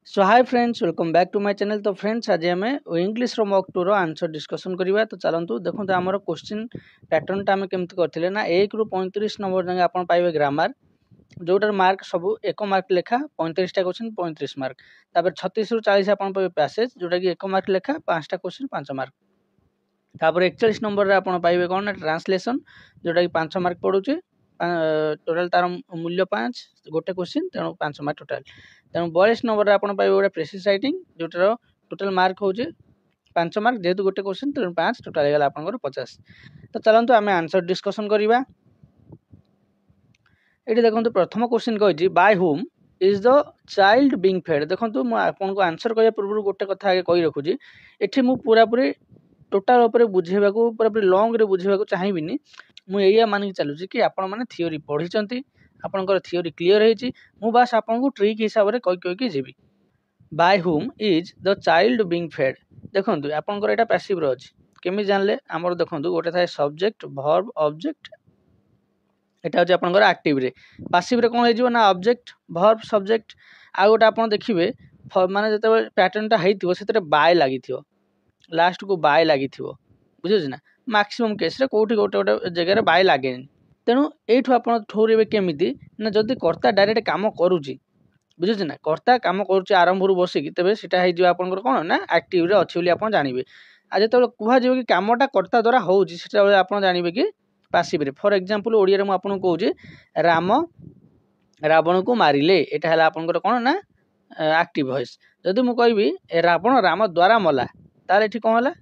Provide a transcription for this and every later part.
So hi friends, welcome back to my channel. तो friends, आज आम इंग्लिश मॉक 2 आंसर डिस्कसन करवा। तो चलतु देखो आम क्वेश्चन पैटर्न आम केमती करते ना 1 ରୁ 35 नंबर जाए आप पाइबे ग्रामर, जोटार मार्क सब 1 मार्क लेखा 35टा क्वेश्चन 35 मार्क। तापर 36 ରୁ 40 आप पाइबे पैसेज, जोटा कि 1 मार्क लेखा 5टा क्वेश्चन 5 मार्क। तापर 41 नंबर आप पाइबे कौन ना ट्रांसलेशन, जोटा कि 5 मार्क पड़ू। टोटाल तार मूल्य 5, गोटे क्वेश्चन तेणु 5 मार्क टोटाल। तेणु 42 नंबर आप पाइबे गोटे प्रेसिज राइटिंग, जोटार टोटाल मार्क हो 5 मार्क, जेहेतु गोटे क्वेश्चन तेणु 5 टोटाल होगा आप 50। तो चलतु आम आंसर डिस्कसन करवा। ये देखो प्रथम क्वेश्चन कही by whom is the child being fed. देखो मुझे आंसर कह पूर्व गोटे कथा आगे कही रखुची, ये पूरा पूरी टोटाल बुझेबा पूरा पूरी लंग रे बुझेबा चाहिए। मुझे मानिक चलुची कि आपण मैंने थियोरी पढ़ी, आपंकर थियोरी क्लीयर होती। मु बास आपको ट्रिक हिसाब से कहीकि जीवी। By whom is the child being fed. देखो आपंकर यहाँ पैसिव अच्छी, केमी जानले आमर देखो गोटे थाए सब्जेक्ट वर्ब ऑब्जेक्ट, एटा हूँ आपंकर एक्टिव रे। पासिव रे कौन हो ना ऑब्जेक्ट वर्ब सब्जेक्ट। आ गोटे आप देखिए माने जो पैटर्न टा होती बाय लगी, लास्ट को बाय लगी, बुझे ना। मैक्सिमम केस रे कोठी गोटे गोटे जगह बाय लगे। तेणु यू आप ठौरे केमी ना, जदि कर्ता डायरेक्ट काम करुच्ची, बुझे ना, कर्ता कम कर आरंभ बसिकी, तेज से आपंकर कौन ना एक्टिव रे अच्छी आप जानवे। आज जो कह कि कमटा कर्ता द्वारा होता आप जानवे कि पासिव रे। फॉर एग्जांपल ओडिया में आपको कहूँ राम रावण को मारिले, यहाँ है आपंकर कौन ना एक्टिव वॉइस। जदि मुझे रावण राम द्वारा मला, तार ये कौन है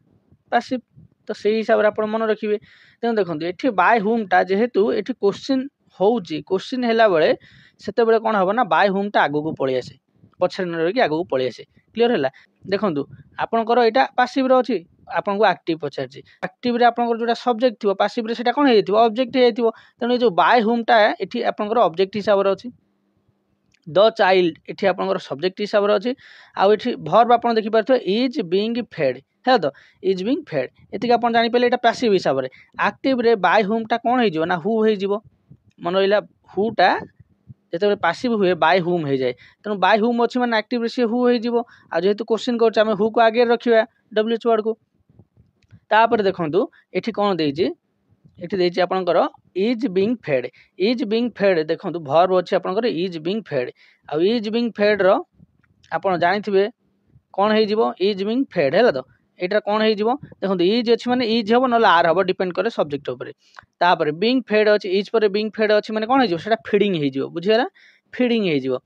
पासिव। तो से हिसाब से आप मन रखिए। तेणु देखो ये बाय हुम टा जेहेतु ये क्वेश्चन होची, क्वेश्चन है बेले से कौन हम ना बाय हुम टा आगू पलि आसे, पछरे न रही आगू पलि आसे। क्लीयर है। देखो आपंकर यहाँ पासिव रे अच्छी, आपको एक्टिव पचार एक्टिव रे आपंकर जो सब्जेक्ट थी, पासिव रे सेटा कौन हो ऑब्जेक्ट हो। तेणु जो बाय हुम टा ये आपंकर ऑब्जेक्ट हिसाब से अच्छी। द चाइल्ड ये आपंकर सब्जेक्ट हिसाब से अच्छी। आउ ये वर्ब आप देखिपे इज बीइंग फेड है, तो इज बीइंग फेड ये आप जानीपारे ये पैसिव हिसाब से। एक्टिव रे बाय हुम टा कौन हो ना हु हो, मन रहा हु टा जो पासिव हुए बाय हुम हो जाए। तेणु बाय हुम अच्छी मैंने एक्टिव सी हु हो। जेहेतु क्वेश्चन कर हु को आगे रखा डब्ल्यूएच वर्ड को। तापर देखो ये कौन देती, ये आपंकर is being fed. Is being fed देखो वर्ब अच्छी आपंकर इज बीइंग फेड। आ इज बीइंग फेड रो आप जानी कौन हो इज बीइंग फेड है। तो यहाँ कौन हो देखो इज अच्छी मैंने इज हम ना आर हम डिपेंड करे सब्जेक्ट उपर। बीइंग फेड अच्छी, इज पर बीइंग फेड अच्छी मैंने कौन हो फिडिंग हो, बुझीगला फिडिंग हो।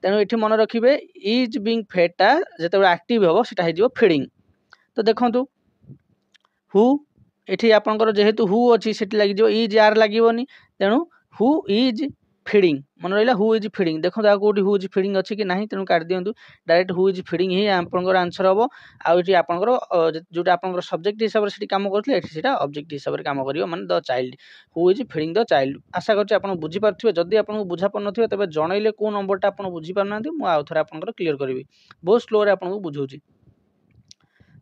तेणु ये मन रखिए इज बीइंग फेड टा जो एक्टिव हम से फिडिंग। तो देखो हु ये आपंकर जेहेतु हु अच्छी से लगे इज आर लगनी, तेणु हु इज फिडिंग मन रहा हु इज फिडिंग। देखो कौटी हु इज फिडिंग अच्छी कि नहीं, तेणु काट दिंतु डायरेक्ट हु इज फिडिंग ही आपंकर आंसर हम। आउे आपंकर जो आपंकर सब्जेक्ट हिसाब से कम करते ऑब्जेक्ट हिसाब से कम कर माने the child, who is feeding the child. आशा करते आप बुझीपारे। जदि आपको बुझा पार ना तेज जनइले कौ नंबरटा आप बुझीपार ना, मुझे आपंकर क्लीयर करी बहुत स्लोरे आपको बुझाऊँ।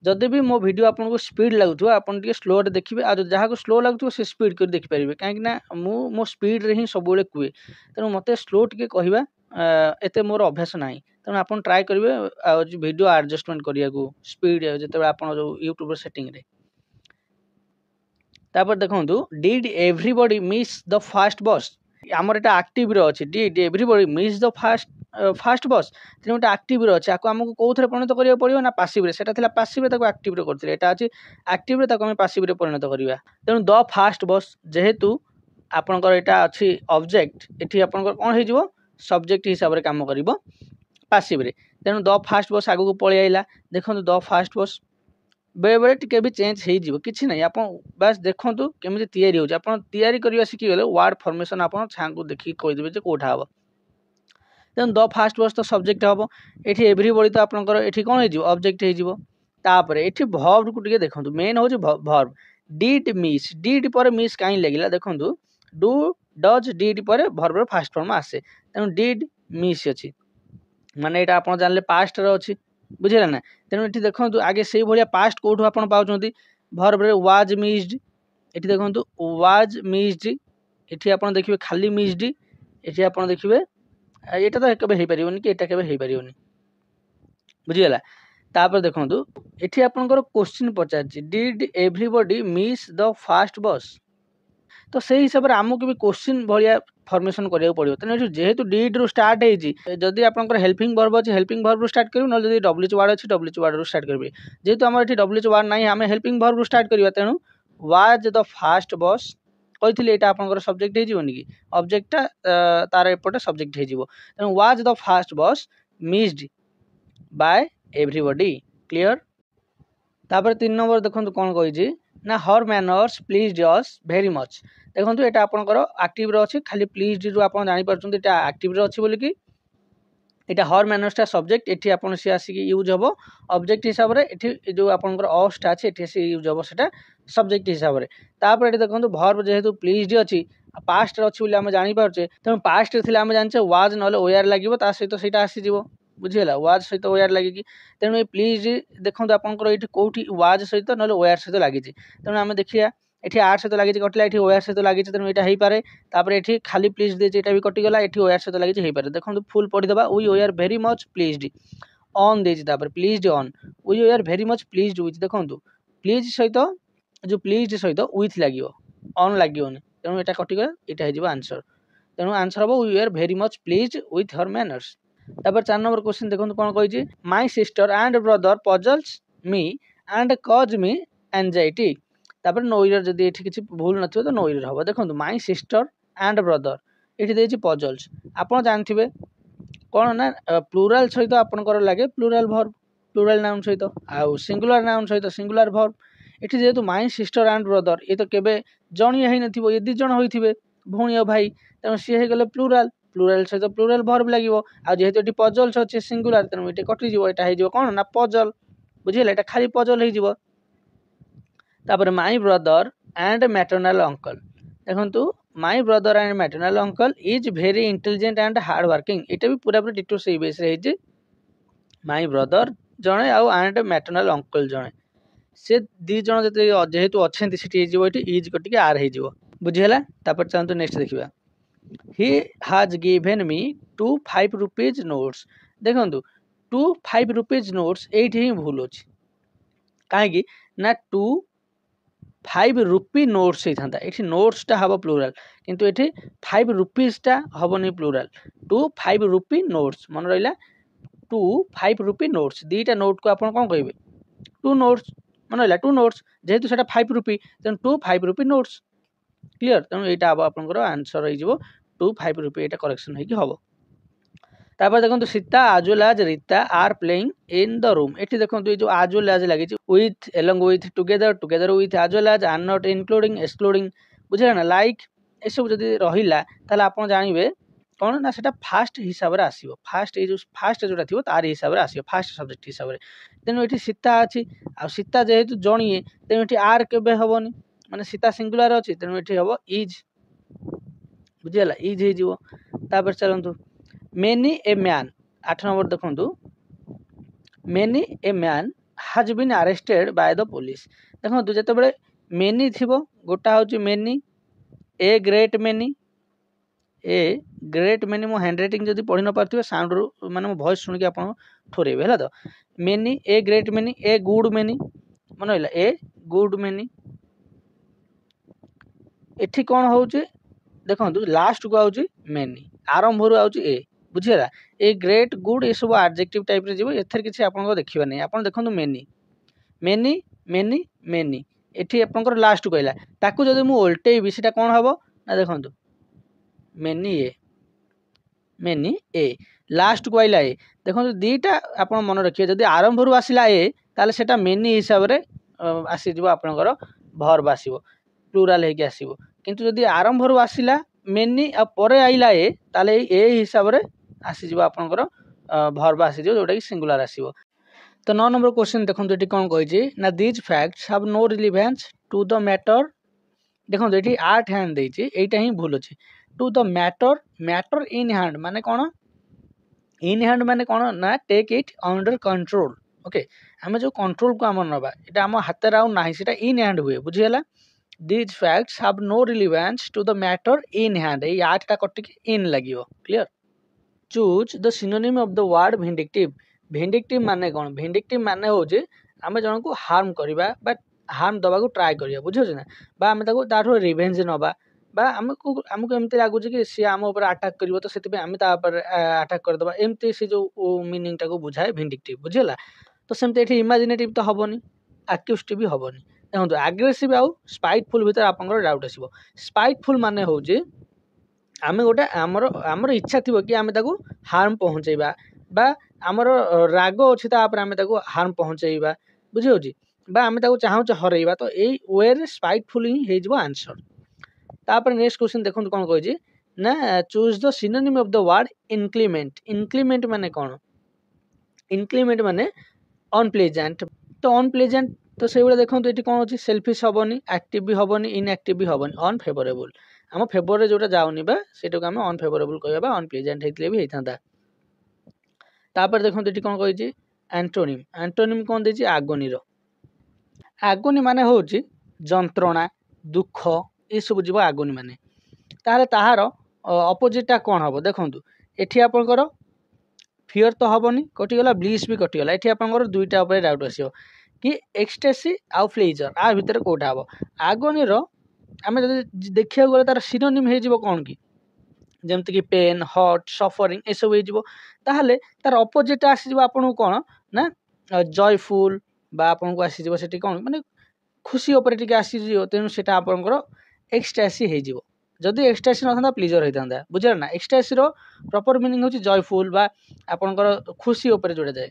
जदि भी मो वीडियो आपको स्पीड लगुव आप स्लो देखिए, आ जहाँ को स्लो लगुव से स्पीड कर देखिपारे कहीं मो स्पीड रे ही सब कहे। तेणु मत स्लो टी कहवा एत मोर अभ्यास ना, तेणु आप ट्राए करेंगे वीडियो एडजस्टमेंट करने को स्पीड जो आप यूट्यूब सेटिंग रे। तापर देखो did everybody miss the fast बस। आमर यहाँ एक्टिव अच्छी did everybody miss the fast बस। तेणु गोटे एक्टिव अच्छे आपको आमको कौन परिणत करा पड़ो ना पासिव रे, सेटा पासिव रे एक्टिव रे करते, यहाँ अच्छी एक्टिव रे आम पासिव रे परिणत करवा। तेणु द फास्ट बस जेहेतु आपंकर यहाँ अच्छी ऑब्जेक्ट, ये आपंकर कौन हो सब्जेक्ट हिसाब से कम कर पासिव रे। तेणु द फास्ट बस आगू पलि आइला। देखो द फास्ट बस बेले बेले टी भी चेंज हो कि ना, आप बास देखो केमी या शिखीगले वार्ड फर्मेसन आप छाँ देखिए कहीदेवे कौटा हम। तेणु द फास्ट बस तो सब्जेक्ट हम, ये एवरीबॉडी तो आपंकर ये कौन हो ऑब्जेक्ट होपर। ये वर्ब को देखो मेन हूँ वर्ब। डिड मिस, डिड पर मिस कहीं लगे देखो डू डज डिड पर वर्बर फास्ट फॉर्म आसे। तेणु डिड मिस अच्छी माने यहाँ आप जानले पास्ट अच्छी, बुझेगा ना। तेणु ये देखो आगे से भाया पास्ट कौटू आप पाँच वर्ब रे वाज मिस्ड। ये देखो वाज मिस्ड, ये आप देखिए खाली मिस्ड, ये आप देखिए यहाँ तो केवे हो पारिबनी कि यहाँ केवे हो पारिबनी। बुझीगला। तापर देखंतु एठी आपनकर क्वेश्चन पचारछि did everybody miss the fast bus. तो से हिसाब से आमको भी क्वेश्चन भाया फॉर्मेशन करिया पड़िबो। तेने जेहेतु डिड रु स्टार्ट हेछि जदि आपनकर हेल्पिंग वर्ब अछि हेल्पिंग वर्ब रु स्टार्ट करियो न जदि डब्ल्यूएच वर्ड अछि डब्ल्यूएच वर्ड रु स्टार्ट करबे। जेहेतु हमर एठी डब्ल्यूएच वर्ड नाही हमें हेल्पिंग वर्ब रु स्टार्ट करिया तेनु वाज द फास्ट बस कहिथिले एटा आपनकर सब्जेक्ट हे जीवनी कि ऑब्जेक्ट तार एपटे सब्जेक्ट हे जीवो। तेनु was the fast bus missed by everybody. Clear. तापर 3 नंबर देखंतु कोन कहिछि ना her manners please us very much. देखंतु एटा आपनकर एक्टिव रो अछि खाली प्लीज रु आपन जानि परछन एटा एक्टिव रो अछि बोली कि एटा हर मैनर्स टा सब्जेक्ट एठी आपन से आसी कि यूज हबो ऑब्जेक्ट हिसाब रे एठी जो आपनकर अस टा अछि एठी से यूज हबो सेटा सब्जेक्ट हिसाब रे। तापर एठी देखंतु वर्ब जेहेतु प्लीज अछि पास्ट रे अछि बोली हम जानि परछे तेनु पास्ट रे थिले हम जानछे वाज नले वेयर लागिवो ता सहित सेटा आसी जिवो बुझियला वाज सहित वेयर लागि कि तेनु ए प्लीज देखंतु आपनकर एठी कोठी वाज सहित नले वेयर सहित लागि छि तेनु हम देखिया एठी आर सहित लागि छि कटला एठी वेयर सहित लागि छि तेनु एटा हेई पारे। तापर एठी खाली प्लीज दे छि एटा भी कटि गला एठी वेयर सहित लागि छि हेई पारे। देखंतु फुल पढि दबा we were very much pleased on दे छि तापर pleased on we were very much pleased with. देखंतु प्लीज सहित जो प्लीज्ड सहित विथ लागिवो ऑन लागिवोनी तेनु एटा कटि गला एटा हे जिवो आंसर। तेनु आंसर हबो we were very much pleased with her manners. तापर 4 नंबर क्वेश्चन देखंतु कोन कहि छि my sister and brother puzzles me and cause me anxiety. तापर नो ईयर जदी एठी किछि भूल नथिबो तो नो ईयर हबो। देखंतु माय सिस्टर एंड ब्रदर एठी देछि पजल्स आपण जानथिबे कोन ना प्लुरल सहित आपनकर लागे प्लुरल वर्ब प्लुरल नाउन सहित आ सिंगुलर नाउन सहित सिंगुलर वर्ब। एठी जेहेतु my sister and brother A तो केबे जणिया हेइ नथिबो ए दि जण होइथिबे भौणी आ भाई तेनु सी हे गेले प्लुरल प्लुरल सहित प्लुरल वर्ब लागिवो आ जेहेतु एठी पजल्स अछि सिंगुलर तेनु एठी कटि जिवो एटा हे जिवो कोन ना पजल बुझिले एटा खाली पजल हे जिवो। तापर my brother and maternal uncle देखंतु my brother and maternal uncle is very intelligent and hard working एटा भी पूरा पूरा डिटो सेही बेस रे हेजे माय ब्रदर जणे आ एंड मैटरनल अंकल जणे से दी जण जते जेहेतु अछंती सिटी हे जिवो एठी इज कटिके आर हे जिवो बुझियला। तापर चलंतु नेक्स्ट देखिबा he has given me 2 5 rupees notes. देखंतु 2 5 रुपीस नोट्स एठी ही भूल अछि काहे कि ना 2 5 रुपी नोट्स हे थांता एठी नोट्स टा हबो प्लुरल किंतु एठी 5 रुपीस टा हबोनी प्लुरल 2 5 रुपी नोट्स मन रहिला 2 5 रुपी नोट्स दीटा नोट को आपण कोन कहिबे 2 नोट्स मन रहिला 2 नोट्स जेहेतु सेटा 5 रुपी तेन 2 5 रुपी नोट्स। क्लियर तेनु एटा हबो आपनकर आंसर हे जिवो 2 5 रुपी एटा करेक्शन हे कि हबो। तापर देखंतु Sita as well as Rita are playing in the room एठी देखंतु ए जो as well as लागि छि with along with together together with as well as are not including excluding बुझिला ना लाइक ए सब जदी रहिला ताले आपण जानिबे कोन ना सेटा फास्ट हिसाब रे आसीबो फास्ट ए जो फास्ट जोटा थिबो तार हिसाब रे आसीबो फास्ट सब्जेक्ट हिसाब रे। तेनु एठी सीता अछि आ सीता जेहेतु जणिए तेनु एठी आर केबे हबोनी माने सीता सिंगुलर अछि तेनु एठी हबो इज बुझिला इज हे जिवो। तापर चलंतु मेनी ए मैन 8 नंबर देखंतु many a man has been arrested by the police. देखंतु जते बेले मेनी थिबो गोटा होची मेनी ए ग्रेट मेनी मो हैंडराइटिंग जदी पढि न पारथिबे साउंड रो माने मो वॉइस सुन के आपण ठोरेबे हला तो many a great many a good many मन होइला ए गुड मेनी एठी कोन होउची देखंतु लास्ट को आउची मेनी आरंभ रो आउची ए बुझियला ए ग्रेट गुड ए सब एडजेक्टिव टाइप रे जीवो एथर किछि आपन को देखिबा नै आपन देखंतु मेनी मेनी मेनी मेनी एठी आपन को लास्ट कहला ताकू जदी मु उल्टे भी सेटा कोन हबो ना देखंतु मेनी ए लास्ट को आइला ए देखंतु दीटा आपन मन रखिए जदी आरंभ रो आसिला ए ताले सेटा मेनी हिसाब रे आसी जीवो आपन को वर्ब आसीबो प्लुरल हे के आसीबो किंतु जदी आरंभ रो आसिला मेनी आ परे आइला ए ताले ए हिसाब रे आसी जीवो आपन को वर्ब आसी जीवो जोटा कि सिंगुलर आसीबो। तो 9 नंबर क्वेश्चन देखंतु एठी कोन कहि छि ना these facts have no relevance to the matter. देखंतु एठी आर्ट हैंड देइ छि एटा ही भूल अछि to the matter in hand माने कोन इन हैंड माने कोन ना take it under control okay हमें जो कंट्रोल को हमर नबा एटा हम हाथ राउ नाही सेटा इन हैंड हुए बुझियला। These facts have no relevance to the matter in hand ए आर्ट टा कटि इन लागियो। Clear choose the synonym of the word vindictive vindictive ମାନେ କ'ଣ? ଭିଣ୍ଡିକ୍ଟିଭ ମାନେ ହେଉଛି ଆମେ ଜଣଙ୍କୁ ହାର୍ମ କରିବା ବା ହାର୍ମ ଦେବାକୁ ଟ୍ରାଏ କରିବା, ବୁଝିହେଉଛି ନା, ବା ଆମେ ତାକୁ ତାଠୁ ରିଭେଞ୍ଜ ନେବା, ବା ଆମକୁ ଏମିତି ଲାଗୁଛି କି ସିଏ ଆମ ଉପରେ ଆଟାକ୍ କରିବ ତ ସେଥିପାଇଁ ଆମେ ତା ଉପରେ ଆଟାକ୍ କରିଦେବା, ଏମିତି ସେ ଯେଉଁ ମିନିଂଟାକୁ ବୁଝାଏ ଭିଣ୍ଡିକ୍ଟିଭ, ବୁଝିହେଲା। ତ ସେମିତି ଏଠି ଇମାଜିନେଟିଭ ତ ହେବନି, ଆକ୍ୟୁଜଟିଭ ବି ହେବନି। ଦେଖନ୍ତୁ ଆଗ୍ରେସିଭ୍ ଆଉ ସ୍ପାଇଟଫୁଲ୍ ଭିତରେ ଆପଣଙ୍କର ଡାଉଟ୍ ଆସିବ। ସ୍ପାଇଟଫୁଲ୍ ମାନେ ହେଉଛି ଆମେ ଗୋଟେ ଆମର ଇଚ୍ଛା ଥିବ କି ଆମେ ତାକୁ ହାର୍ମ ପହଞ୍ଚେଇବା, ବା ଆମର ରାଗ ଅଛି ତା ଉପରେ ଆମେ ତାକୁ ହାର୍ମ ପହଞ୍ଚେଇବା, ବୁଝିହେଉଛି, ବା ଆମେ ତାକୁ ଚାହୁଁଛେ ହରେଇବା, ତ ଏଇ ୱେରେ ସ୍ପାଇଟଫୁଲ୍ ହିଁ ହେଇଯିବ ଆନ୍ସର। ତାପରେ ନେକ୍ସଟ କ୍ୱେଶ୍ଚନ୍ ଦେଖନ୍ତୁ କ'ଣ କହିଛି ନା, choose the synonym of the word inclement. Inclement ମାନେ କ'ଣ? ଇନକ୍ଲିମେଣ୍ଟ ମାନେ ଅନପ୍ଲେଜେଣ୍ଟ। ତ ଅନପ୍ଲେଜେଣ୍ଟ ତ ସେଇଭଳିଆ ଦେଖନ୍ତୁ ଏଠି କ'ଣ ଅଛି, ସେଲଫିସ୍ ହେବନି, ଆକ୍ଟିଭ ବି ହେବନି, ଇନଆକ୍ଟିଭ ବି ହେବନି, ଅନଫେଭରେବୁଲ୍। ଆମ ଫେଭରରେ ଯେଉଁଟା ଯାଉନି ବା ସେଇଟାକୁ ଆମେ ଅନଫେଭରେବୁଲ୍ କହିବା, ବା ଅନପ୍ଲେଜେଣ୍ଟ ହେଇଥିଲେ ବି ହେଇଥାନ୍ତା। ତାପରେ ଦେଖନ୍ତୁ ଏଠି କ'ଣ କହିଛି ଆଣ୍ଟୋନିମ୍। ଆଣ୍ଟୋନିମ୍ କ'ଣ ଦେଇଛି? ଆଗୋନିର। ଆଗୋନି ମାନେ ହେଉଛି ଯନ୍ତ୍ରଣା, ଦୁଃଖ, ଏସବୁ ଯିବ ଆଗୋନି ମାନେ। ତାହେଲେ ତାହାର ଅପୋଜିଟ୍ଟା କ'ଣ ହେବ? ଦେଖନ୍ତୁ ଏଠି ଆପଣଙ୍କର ଫିଅର୍ ତ ହେବନି, କଟିଗଲା, ବ୍ଲିସ୍ ବି କଟିଗଲା। ଏଠି ଆପଣଙ୍କର ଦୁଇଟା ଉପରେ ଡାଉଟ୍ ଆସିବ କି ଏକ୍ସଟେସି ଆଉ ପ୍ଲେଜର, ଆ ଭିତରେ କେଉଁଟା ହେବ? ଆଗୋନିର ଆମେ ଯଦି ଦେଖିବାକୁ ଗଲେ ତାର ସିନୋନିମ୍ ହେଇଯିବ କ'ଣ କି, ଯେମିତିକି ପେନ୍, ହଟ୍, ସଫରିଂ, ଏସବୁ ହେଇଯିବ। ତାହେଲେ ତାର ଅପୋଜିଟ୍ଟା ଆସିଯିବ ଆପଣଙ୍କୁ କ'ଣ ନା ଜୟଫୁଲ୍, ବା ଆପଣଙ୍କୁ ଆସିଯିବ ସେଠି କ'ଣ ମାନେ ଖୁସି ଉପରେ ଟିକେ ଆସିଯିବ, ତେଣୁ ସେଇଟା ଆପଣଙ୍କର ଏକ୍ସଟାସି ହେଇଯିବ। ଯଦି ଏକ୍ସଟାସି ନଥାନ୍ତା ପ୍ଲିଜର ହେଇଥାନ୍ତା, ବୁଝିଲେ ନା। ଏକ୍ସଟାସିର ପ୍ରପର ମିନିଂ ହେଉଛି ଜୟଫୁଲ୍ ବା ଆପଣଙ୍କର ଖୁସି ଉପରେ ଯୋଉଟା ଯାଏ,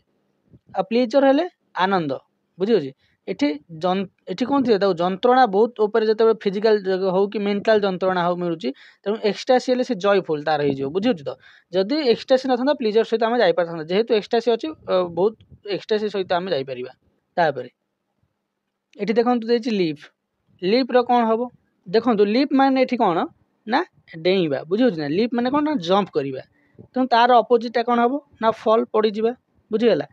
ଆଉ ପ୍ଲିଜର ହେଲେ ଆନନ୍ଦ, ବୁଝିହେଉଛି। ଏଠି କ'ଣ ଥିବ, ତାକୁ ଯନ୍ତ୍ରଣା ବହୁତ ଉପରେ ଯେତେବେଳେ ଫିଜିକାଲ ହଉ କି ମେଣ୍ଟାଲ ଯନ୍ତ୍ରଣା ହଉ ମିଳୁଛି, ତେଣୁ ଏକ୍ସଟାସି ହେଲେ ସେ ଜୟଫୁଲ୍ ତାର ହେଇଯିବ, ବୁଝିହେଉଛି। ତ ଯଦି ଏକ୍ସଟାସି ନଥାନ୍ତା ପ୍ଲିଜର ସହିତ ଆମେ ଯାଇପାରିଥାନ୍ତା, ଯେହେତୁ ଏକ୍ସଟାସି ଅଛି ବହୁତ ଏକ୍ସଟାସି ସହିତ ଆମେ ଯାଇପାରିବା। ତାପରେ ଏଠି ଦେଖନ୍ତୁ ଦେଇଛି ଲିପ୍। ଲିପ୍ର କ'ଣ ହେବ? ଦେଖନ୍ତୁ ଲିପ୍ ମାନେ ଏଠି କ'ଣ ନା ଡେଇଁବା, ବୁଝିହେଉଛି ନା। ଲିପ୍ ମାନେ କ'ଣ ନା ଜମ୍ପ କରିବା, ତେଣୁ ତାର ଅପୋଜିଟ୍ଟା କ'ଣ ହେବ ନା ଫଲ୍, ପଡ଼ିଯିବା, ବୁଝିଗଲା।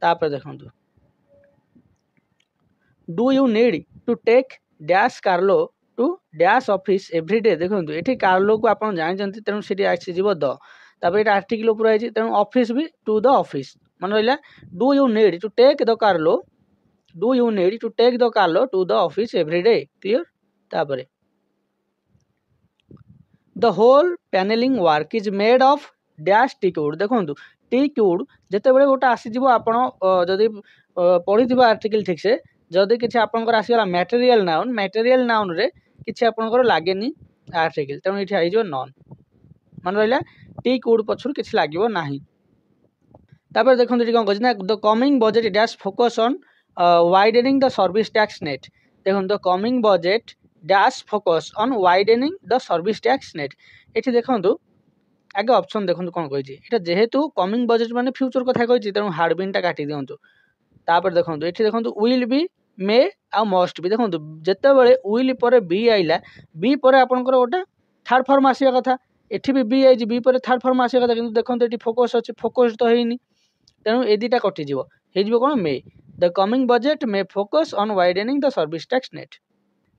ତାପରେ ଦେଖନ୍ତୁ do you need to take dash Carlo to dash office every day. ଦେଖନ୍ତୁ ଏଠି କାର୍ଲୋକୁ ଆପଣ ଜାଣିଛନ୍ତି, ତେଣୁ ସେଠି ଆସିଯିବ ଦ। ତାପରେ ଏଇଟା ଆର୍ଟିକଲ ଉପରେ ହେଇଛି, ତେଣୁ office be to the office. ମନେ ରହିଲା, do you need to take the car, do you need to take the car to the office every day, clear. ତାପରେ the whole panelling work is made of dash teak wood. ଦେଖନ୍ତୁ teak Wood ଯେତେବେଳେ ଗୋଟେ ଆସିଯିବ, ଆପଣ ଯଦି ପଢ଼ିଥିବା article ଠିକ୍ସେ, ଯଦି କିଛି ଆପଣଙ୍କର ଆସିଗଲା ମ୍ୟାଟେରିଆଲ ନାଉନ୍, ମ୍ୟାଟେରିଆଲ ନାଉନ୍ରେ କିଛି ଆପଣଙ୍କର ଲାଗେନି ଆର୍ଟିକଲ, ତେଣୁ ଏଠି ହେଇଯିବ ନନ୍। ମନେ ରହିଲା, ଟିକ୍ ଉଡ୍ ପଛରୁ କିଛି ଲାଗିବ ନାହିଁ। ତାପରେ ଦେଖନ୍ତୁ ଏଠି କ'ଣ କହିଛି ନା, the coming budget dash focus on widening the service tax net. ଦେଖନ୍ତୁ the coming budget dash focus on widening the service tax net. ଏଠି ଦେଖନ୍ତୁ ଆगे ଅପସନ୍ ଦେଖନ୍ତୁ କ'ଣ କହିଛି, ଏଇଟା ଯେହେତୁ କମିଂ ବଜେଟ୍ ମାନେ ଫ୍ୟୁଚର କଥା କହିଛି, ତେଣୁ ହାର୍ଡବିନ୍ଟା କାଟି ଦିଅନ୍ତୁ। ତାପରେ ଦେଖନ୍ତୁ ଏଠି ଦେଖନ୍ତୁ ୱିଲ୍ ବି, ମେ ଆଉ ମଷ୍ଟ ବି। ଦେଖନ୍ତୁ ଯେତେବେଳେ ୱିଲ୍ ପରେ ବି ଆଇଲା, ବି ପରେ ଆପଣଙ୍କର ଗୋଟେ ଥାର୍ଡ ଫର୍ମ ଆସିବା କଥା, ଏଠି ବି ବି ଆଇଛି, ବି ପରେ ଥାର୍ଡ ଫର୍ମ ଆସିବା କଥା, କିନ୍ତୁ ଦେଖନ୍ତୁ ଏଠି ଫୋକସ୍ ଅଛି, ଫୋକସ୍ ତ ହେଇନି, ତେଣୁ ଏ ଦୁଇଟା କଟିଯିବ, ହେଇଯିବ କ'ଣ ମେ। ଦ କମିଂ ବଜେଟ୍ ମେ focus on widening the service tax net.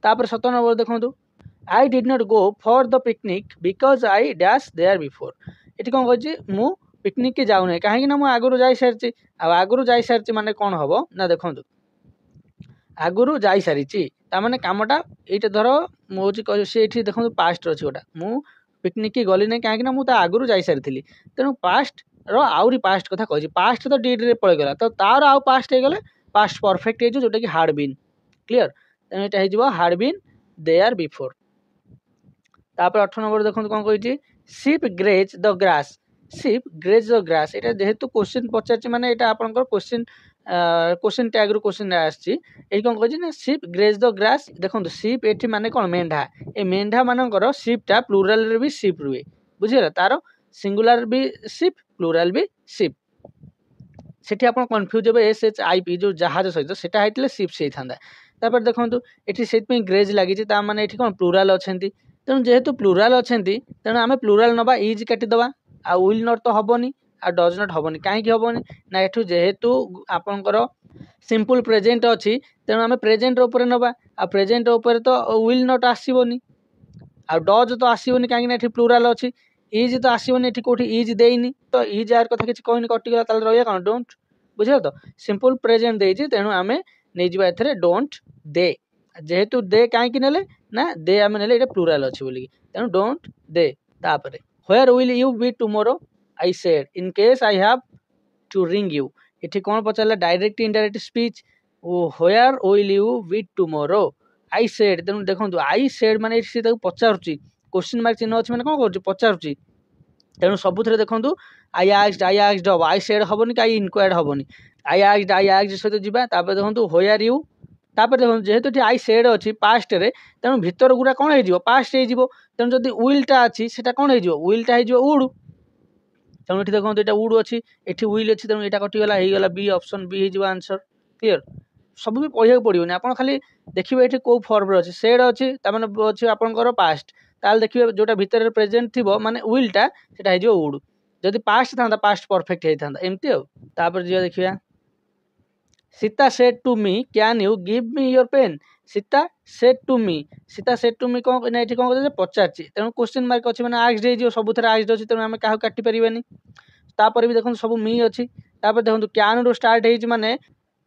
ତାପରେ 17 ନମ୍ବର ଦେଖନ୍ତୁ, I did not go for the picnic because I dash there before. ଏଠି କ'ଣ କହିଛି, ମୁଁ ପିକନିକ୍ ଯାଉନାହିଁ କାହିଁକି ନା ମୁଁ ଆଗରୁ ଯାଇସାରିଛି। ଆଉ ଆଗରୁ ଯାଇସାରିଛି ମାନେ କ'ଣ ହେବ ନା, ଦେଖନ୍ତୁ ଆଗରୁ ଯାଇସାରିଛି, ତାମାନେ କାମଟା ଏଇଟା ଧର ମୁଁ ହେଉଛି କହିବି, ସେ ଏଠି ଦେଖନ୍ତୁ ପାଷ୍ଟରେ ଅଛି ଗୋଟା, ମୁଁ ପିକନିକ୍ ଗଲି ନାହିଁ କାହିଁକି ନା ମୁଁ ତା ଆଗରୁ ଯାଇସାରିଥିଲି, ତେଣୁ ପାଷ୍ଟର ଆହୁରି ପାଷ୍ଟ କଥା କହିଛି। ପାଷ୍ଟ ତ ଡିଡ୍ରେ ପଳେଇଗଲା, ତ ତାର ଆଉ ପାଷ୍ଟ ହେଇଗଲେ ପାଷ୍ଟ ପରଫେକ୍ଟ ହେଇଯିବ, ଯେଉଁଟାକି ହାର୍ଡ ବିନ୍, କ୍ଲିୟର। ତେଣୁ ଏଇଟା ହେଇଯିବ ହାର୍ଡ ବିନ୍ ଦେୟାର ବିଫୋର୍। ତାପରେ 18 ନମ୍ବର ଦେଖନ୍ତୁ କ'ଣ କହିଛି, ସିପ୍ ଗ୍ରେଜ୍ ଦ ଗ୍ରାସ୍। ସିପ୍ ଗ୍ରେଜ୍ ଦ ଗ୍ରାସ୍, ଏଇଟା ଯେହେତୁ କ୍ୱେଶ୍ଚିନ୍ ପଚାରିଛି ମାନେ ଏଇଟା ଆପଣଙ୍କର କ୍ୱେଶ୍ଚିନ୍ ଟ୍ୟାଗ୍ରୁ କ୍ୱେଶ୍ଚିନ୍ ଆସିଛି। ଏଠି କ'ଣ କହିଛି ନା ସିପ୍ ଗ୍ରେଜ୍ ଦ ଗ୍ରାସ୍। ଦେଖନ୍ତୁ ସିପ୍ ଏଠି ମାନେ କ'ଣ ମେଣ୍ଢା, ଏ ମେଣ୍ଢା ମାନଙ୍କର ସିପ୍ଟା ପ୍ଲୁରାଲରେ ବି ସିପ୍ ରୁହେ, ବୁଝିଗଲା। ତାର ସିଙ୍ଗୁଲାର ବି ସିପ୍, ପ୍ଲୁରାଲ ବି ସିପ୍। ସେଠି ଆପଣ କନଫ୍ୟୁଜ୍ ହେବେ SHIP ଯେଉଁ ଜାହାଜ ସହିତ, ସେଟା ହେଇଥିଲେ ସିପ୍ସ ହେଇଥାନ୍ତା। ତାପରେ ଦେଖନ୍ତୁ ଏଠି ସେଥିପାଇଁ ଗ୍ରେଜ୍ ଲାଗିଛି, ତା ମାନେ ଏଠି କ'ଣ ପ୍ଲୁରାଲ ଅଛନ୍ତି, ତେଣୁ ଯେହେତୁ ପ୍ଲୁରାଲ ଅଛନ୍ତି, ତେଣୁ ଆମେ ପ୍ଲୁରାଲ ନେବା, ଇଜ୍ କାଟିଦେବା, ଆଉ ୱିଲ୍ ନଟ୍ ତ ହେବନି, ଆଉ ଡଜ୍ ନଟ୍ ହେବନି। କାହିଁକି ହେବନି ନା, ଏଠୁ ଯେହେତୁ ଆପଣଙ୍କର ସିମ୍ପଲ୍ ପ୍ରେଜେଣ୍ଟ ଅଛି, ତେଣୁ ଆମେ ପ୍ରେଜେଣ୍ଟ ଉପରେ ନେବା, ଆଉ ପ୍ରେଜେଣ୍ଟ ଉପରେ ତ ୱିଲ୍ ନଟ୍ ଆସିବନି, ଆଉ ଡଜ୍ ତ ଆସିବନି କାହିଁକି ନା ଏଠି ପ୍ଲୁରାଲ ଅଛି। ଇଜ୍ ତ ଆସିବନି, ଏଠି କେଉଁଠି ଇଜ୍ ଦେଇନି, ତ ଇଜ୍ ଆର କଥା କିଛି କହିନି, କଟିଗଲା। ତାହେଲେ ରହିବା କ'ଣ ଡୋଣ୍ଟ। बुझे तो सिंपल प्रेजेंट देइछि तेणु आमे नै जिबा एथरे डोंट दे जेहेतु दे काहेकि नेले ना दे आमे नेले एटा प्लुराल अछि बोली तेणु डोंट दे तापरे where will you be tomorrow I said in case I have to ring you एठी कोन पचारला डायरेक्ट इनडायरेक्ट स्पीच ओ where will you be tomorrow I said तेणु देखंतु आई सेड माने एठी ताको पचारुची क्वेश्चन मार्क चिन्ह अछि माने कोन करछि पचारुची तेणु सबुथिरे देखंतु आई आस्क्ड हबो आई सेड हबोनी कि आई इनक्वायर्ड हबोनी आई आस्क्ड सहित जिबा तापर देखंतु व्हेयर यू तापर देखंतु जेहेतु एठी आई सेड अछि पास्ट रे तेणु भितर गुरा कोन हे जिवो पास्ट हे जिवो तेणु जदी विल टा अछि सेटा कोन हे जिवो विल टा हे जिवो वुड तेणु एठी देखंतु एटा वुड अछि एठी विल अछि तेणु एटा कटि गला हे गला बी ऑप्शन बी हे जिवो आंसर क्लियर सब भी पढिया पडियोनी आपण खाली देखिबे एठी को फॉर्म रे अछि सेड अछि ता माने अछि आपनकर पास्ट ताल देखिबे जोटा भितर प्रेजेंट थिबो माने विल टा सेटा हे जिवो वुड जदी पास्ट थांदा पास्ट परफेक्ट हे थांदा एमती हो तापर जिया देखिबा Sita said to me can you give me your pen Sita said to me कोन ना एठी कोन कहै पचारछि तेणु क्वेश्चन मार्क अछि माने आस्क्ड हे जिवो सबुथरे आस्क्ड अछि तेणु हम काहा काटि परिबानी तापर भी देखन सब मी अछि तापर देखंतु कैन रो स्टार्ट हेछि माने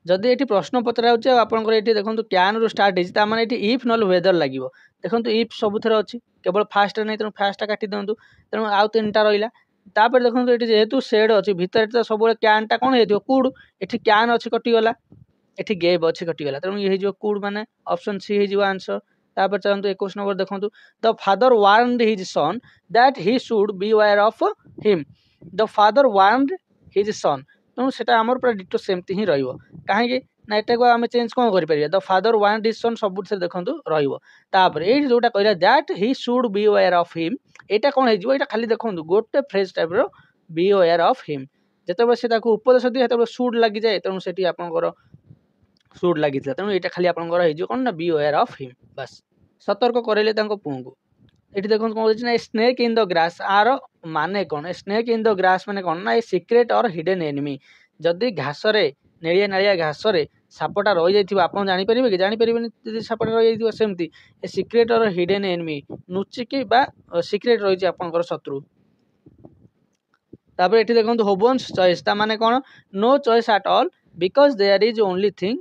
जदि एठी प्रश्न पत्र आउछ आपनकर एठी देखंतु कैन रो स्टार्ट हेछि ता माने एठी इफ नल वेदर लागिवो देखंतु इफ सबुथरे अछि केवल फास्ट नै तेणु फास्ट काटि दंतु तेणु आउ तीनटा रहिला तापर देखंतु एठी जेहेतु सेड अछि भितर त सबले कैन टा कोन हेतियो कुड एठी कैन अछि कटि गला एठी गेव अछि कटि गला तेणु ये जो कुड माने ऑप्शन सी हे जो आंसर तापर चलंतु 21 नंबर देखंतु the father warned his son that he should be aware of him the father warned his son तेणु सेटा हमर पूरा डिटो सेमती ही रहिबो काहे ना एटा को हम चेंज कोन करि परिबा the father warned his son सब से देखंतु रहिबो तापर ए जोटा कहला that he should be aware of him एटा कोन हे जिवो एटा खाली देखंतु गोटे फ्रेज टाइप रो बी अवेयर ऑफ हिम जेतबे से ताको उपदेश दिए हेतबे शुड लागि जाय तेणु सेठी आपनकर शुड लागितला तेणु एटा खाली आपनकर हे जो कोन ना बी अवेयर ऑफ हिम बस सतर्क करेले तांको पुंगु एठी देखंतु कोन होछि ना snake in the grass are माने कोन स्नेक इन द ग्रास माने कोन ना a secret or hidden enemy जदी घास रे नेलिया नालिया घास रे सापटा रहि जाइथिबो आपन जानि परिबे कि जानि परिबेनी जदी सापटा रहि जाइथिबो सेमती ए सीक्रेट और हिडन एनिमी नुचि कि बा सीक्रेट रहि छि आपनकर शत्रु तापर एठी देखंतु होबन्स चॉइस ता माने कोन no choice at all because there is only thing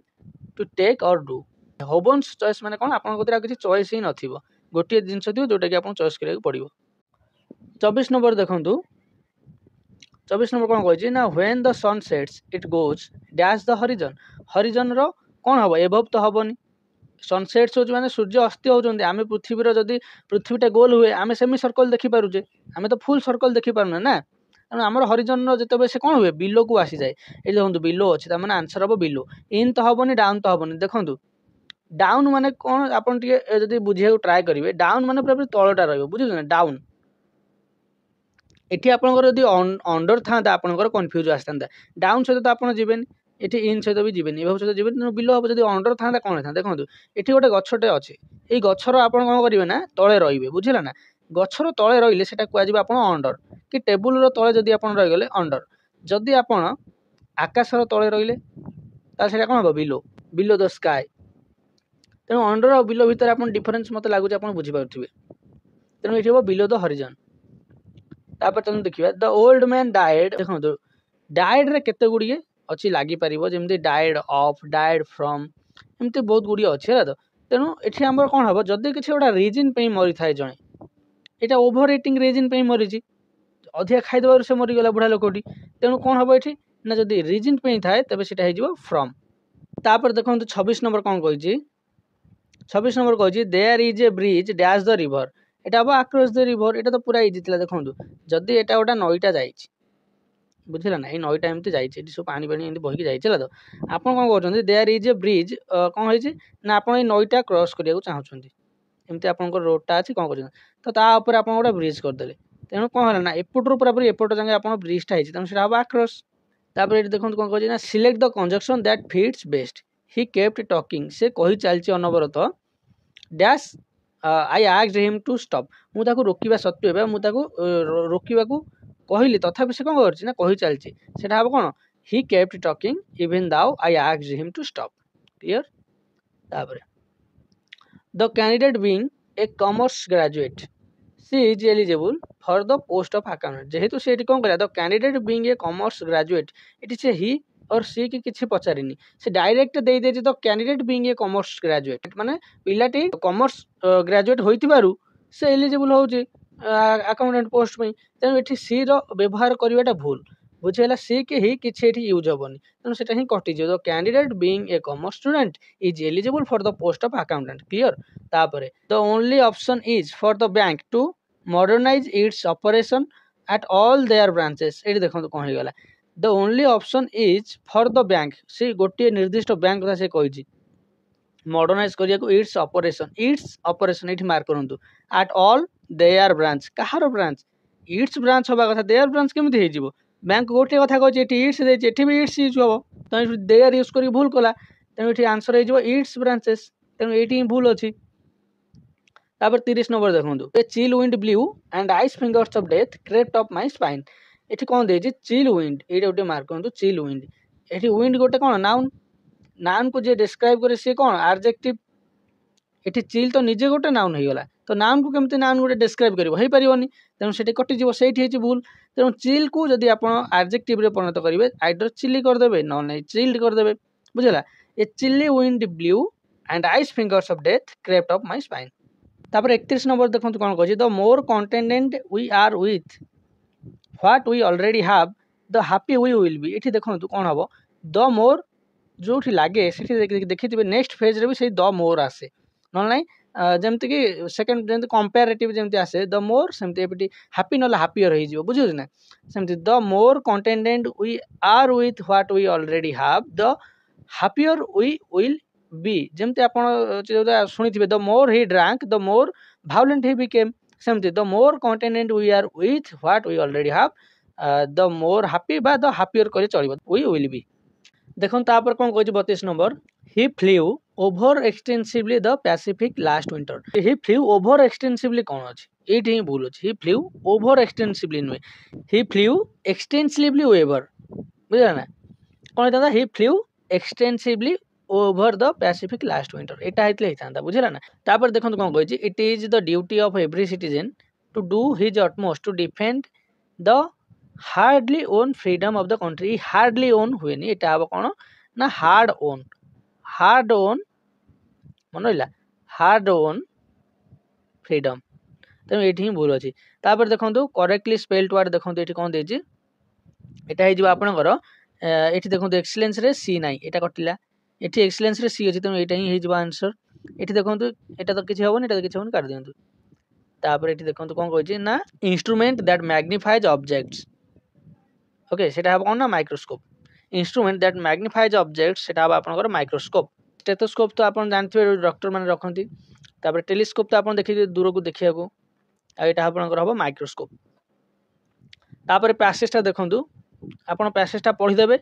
to take और डू होबन्स चॉइस माने कोन आपन कोतरा किछि चॉइस ही नथिबो गोटिए जिंस थिबो जोटा कि आपन चॉइस करिया पड़िबो 24 नंबर देखंतु 24 नंबर कोन कहै छी ना when the sun sets it goes dash the horizon रो कोन हबो एबव तो हबोनी सनसेट्स हो माने सूर्य अस्त होउचंदी आमे पृथ्वी रो जदी पृथ्वीटा गोल हुए आमे सेमी सर्कल देखि पारुजे आमे तो फुल सर्कल देखि पारुना ना तेणु आमर हरिजन रो जतबे से कोन हुए बिलो को आसी जाए ए देखंतु बिलो अछि त माने आंसर हबो बिलो इन तो हबोनी डाउन तो हबोनी देखंतु डाउन माने कोन आपन टिके जदी बुझिया ट्राई करिवे डाउन माने पूरा तळटा रहइबो बुझियो ना डाउन एठी आपनकर जदी अंडर थांदा आपनकर कंफ्यूज आस्तांदा डाउन सहित तो आपन जीवेन एठी इन सहित भी जीवेन एबो सहित जीवेन तेणु बिलो हबो जदी अंडर थांदा कोन थांदा देखंतु एठी गोटे गछटे अछि एई गछरो आपन कोन करिवे ना तळे रहिबे बुझिला ना गछरो तळे रहिले सेटा कुआ जिबा आपन अंडर कि टेबुल रो तळे जदी आपन रहि गेले अंडर जदी आपन आकाश रो तळे रहिले ता सेटा कोन हबो बिलो द स्काई तेणु अंडर और बिलो भीतर आपन डिफरेंस मते लागु आपन बुझी पारथिबे तेणु एठी हबो बिलो द हरिजन तापर तनु देखिबा द ओल्ड मैन डाइड देखंतु डाइड रे केते गुडिये अछि लागि परिबो जेमति डाइड ऑफ डाइड फ्रॉम एमति बहुत गुडिये अछि रा तो तेणु एठी हमर कोन हबो जदी किछि ओडा रीजन पे मरि थाए जणे एटा ओवर ईटिंग रीजन पे मरि छि अधिया खाइ दबार से मरि गेला बुढा लोकोटी तेणु कोन हबो एठी ना जदी रीजन पे थाए तबे सेटा हे जिवो फ्रॉम तापर देखंतु 26 नंबर कोन कहै छि 26 नंबर कहै छि there is a bridge dash the river एटा हबो अक्रॉस द रिवर एटा तो पूरा इजी थिला देखंतु जदी एटा ओटा नईटा जाईछि बुझिला ना ए नईटा एमति जाईछि एटी सो पानी पानी एमति बहिकी जाईछला तो आपन कोन कहउछन्ती देयर इज ए ब्रिज कोन होई छि ना आपन ए नईटा क्रॉस करिया को चाहउछन्ती एमति आपन को रोडटा अछि कोन कहउछन्ती तो ता ऊपर आपन ओटा ब्रिज कर देले तेनु कोन होला ना एपुटरो पूरा पूरी एपुटो जंगे आपन ब्रिजटा हिछि तेनु सेटा हबो अक्रॉस तापर एटी देखंतु कोन कहै छि ना select the conjunction that fits best he kept talking से कहि चालछि अनवरत dash I asked him to stop मु ताको रोकिबा सत्वे बा मु ताको रोकिबा को कहली तथापि से कोन करछि ना कहि चालछि सेटा हबो कोन he kept talking even though I asked him to stop clear तापर the candidate being a commerce graduate she is eligible for the post of accountant जेहेतु से एटी कोन करा the candidate being a commerce graduate it is a he और she की किसी पचारिनी से डायरेक्ट दे देछि तो candidate being a commerce graduate माने पिलाटी कॉमर्स ग्रेजुएट होइतिबारु से एलिजिबल होउछि अकाउंटेंट पोस्ट में तेणु एठी सी रो व्यवहार करवाटा भूल बुझेला सी के ही किसी एठी यूज हेबनी तेणु सेटा ही कटि जो candidate being a commerce student is eligible for the post of accountant clear तापरे the only option is for the bank to modernise its operation at all their branches एठी देखो कोन हे गला the only option is for the bank से गोटे निर्दिष्ट bank कथा से कहिछि मॉडर्नाइज करिया को इट्स ऑपरेशन एठी मार्क करंतु एट ऑल देयर ब्रांच कहार ब्रांच इट्स ब्रांच होबा कथा देयर ब्रांच केमिति हे जिवो बैंक गोटे कथा कहछि एठी इट्स देछि एठी भी इट्स यूज होबो त देयर यूज करी भूल कला तेनु एठी आंसर हे जिवो इट्स ब्रांचेस तेनु एठी भूल अछि तापर 30 नंबर देखंतु a chill wind blew and ice fingers of death crept up my spine एठी कोन देछि चिल विंड एटा गोटे मार्क करंतु चिल विंड एठी विंड गोटे कोन नाउन नाउन को जे डिस्क्राइब करे से कोन एडजेक्टिव एठी चिल तो निजे गोटे नाउन हे गला तो नाउन को केमते नाउन गोटे डिस्क्राइब करिवो हे परिवनी तेनु सेठी कटि जिवो सेठी हेछि भूल तेनु चिल को जदी आपण एडजेक्टिव रे परिणत करिवे आइदर चिली कर देबे न नै चिल्ड कर देबे बुझला a chilly wind blew and ice fingers of death crept up my spine तापर 31 नंबर देखंतु कोन कहछि the more contented we are with what we already have the happy we will be एठी देखंतु कोन हबो द मोर जोठी लागे सेठी देखिथिबे next phase रे भी सेही द मोर आसे न नै जेमति कि सेकंड जेमति कंपैरेटिव जेमति आसे द मोर सेमति एपटी हैप्पी नला हैप्पियर हे जिवो बुझियो ना सेमति the more contented we are with what we already have the happier we will be जेमति आपण सुनिथिबे the more he drank the more violent he became सेमति the more contented we are with what we already have the more happy बा the happier करे चलिबो we will be देखन तापर कोन कहछि 32 number he flew over extensively the Pacific last winter he flew over extensively कोन अछि एठी ही भूल अछि ही फ्ल्यू ओवर एक्सटेंसिवली नुए ही फ्ल्यू एक्सटेंसिवली ओवर बुझला ना कोन दादा he flew extensively over the Pacific last winter एटा हेतले हेतांता बुझला ना तापर देखन कोन कहछि it is the duty of every citizen to do his utmost to defend the hardly won freedom of the country hardly own हुए नहीं एटा अब कोन ना हार्ड ओन मनइला हार्ड ओन फ्रीडम तेणु ये भूल अच्छी तापर देखो करेक्टली स्पेल्ड वर्ड देखो ये कौन देती एटा हे आपणकर ये देखो एक्सीलेंस रे सी नाई एटा कटिला ये एक्सीलेंस रे सी अच्छी तेणु ये हो आंसर ये देखो एटा तो किसी हेनी एटा किसी हेनी काट दिंतु तापर ये देखो कौन कही ना instrument that magnifies objects okay सेटा हम कौन ना microscope instrument that magnifies objects सेटा हम आपनकर माइक्रोस्कोप स्टेथोस्कोप तो आप जानते डॉक्टर मैंने रखती तापर टेलीस्कोप तो आप देखिए दूर को देखा को यहाँ आपंकर हम माइक्रोस्कोप तापर पैसेजटा देखूँ आप पैसेजटा पढ़ीदे